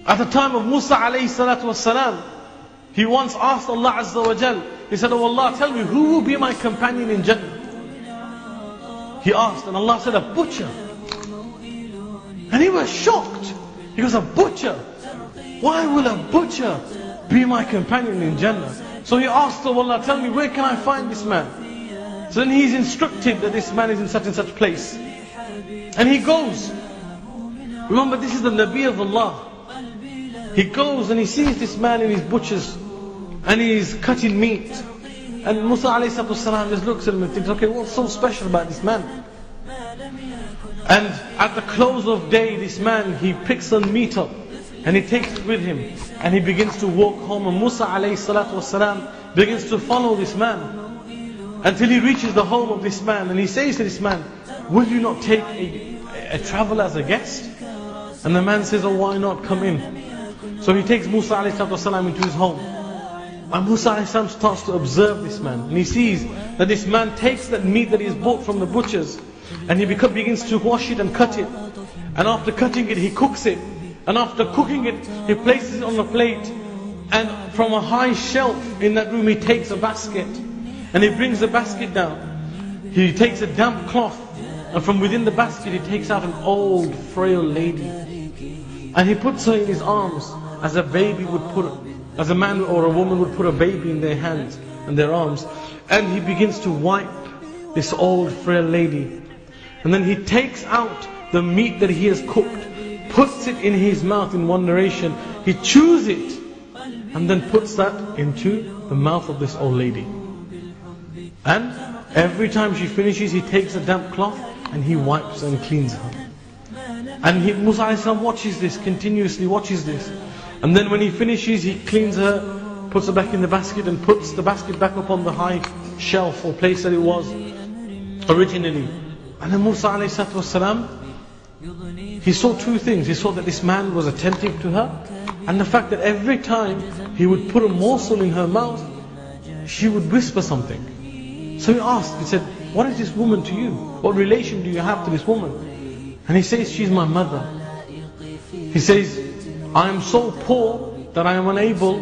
At the time of Musa alayhi salatu wasalam, he once asked Allah Azza wa Jal, he said, "Oh Allah, tell me, who will be my companion in Jannah?" He asked, and Allah said, "A butcher." And he was shocked. He goes, "A butcher? Why will a butcher be my companion in Jannah?" So he asked, "Oh Allah, tell me, where can I find this man?" So then he's instructed that this man is in such and such place. And he goes. Remember, this is the Nabi of Allah. He goes and he sees this man in his butchers, and he's cutting meat. And Musa alayhi salam just looks at him and thinks, okay, what's so special about this man? And at the close of day, this man, he picks some meat up and he takes it with him, and he begins to walk home. And Musa alayhi salam begins to follow this man until he reaches the home of this man. And he says to this man, "Will you not take a traveler as a guest?" And the man says, "Oh, why not? Come in." So he takes Musa alayhi salam into his home. And Musa alayhi salam starts to observe this man. And he sees that this man takes that meat that he has bought from the butchers, and he begins to wash it and cut it. And after cutting it, he cooks it. And after cooking it, he places it on a plate. And from a high shelf in that room, he takes a basket. And he brings the basket down. He takes a damp cloth. And from within the basket, he takes out an old, frail lady. And he puts her in his arms as a baby would put, as a man or a woman would put a baby in their hands and their arms. And he begins to wipe this old, frail lady. And then he takes out the meat that he has cooked, puts it in his mouth. In one narration, he chews it and then puts that into the mouth of this old lady. And every time she finishes, he takes a damp cloth and he wipes and cleans her. And Musa alayhi salam watches this, continuously watches this. And then when he finishes, he cleans her, puts her back in the basket, and puts the basket back up on the high shelf or place that it was originally. And then Musa alayhi salam, he saw two things. He saw that this man was attentive to her, and the fact that every time he would put a morsel in her mouth, she would whisper something. So he asked, he said, "What is this woman to you? What relation do you have to this woman?" And he says, "She's my mother." He says, "I am so poor that I am unable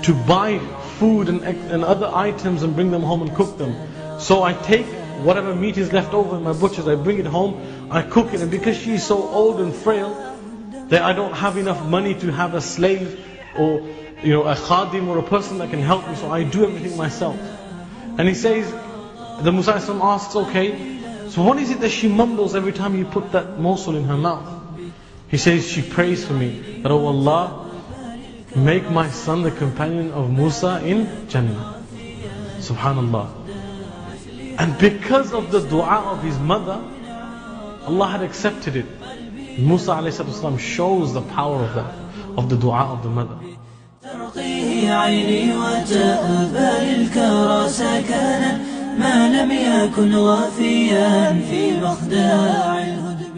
to buy food and other items and bring them home and cook them. So I take whatever meat is left over in my butchers, I bring it home, I cook it. And because she is so old and frail, that I don't have enough money to have a slave or a khadim or a person that can help me, so I do everything myself." And he says, the Musa asks, "Okay, so what is it that she mumbles every time you put that morsel in her mouth?" He says, "She prays for me that, oh Allah, make my son the companion of Musa in Jannah." Subhanallah. And because of the dua of his mother, Allah had accepted it. Musa alayhi shows the power of that, of the dua of the mother. ترقيه عيني وتأبى للكرى سكنا ما لم يكن غافيا في مخداع الهدى.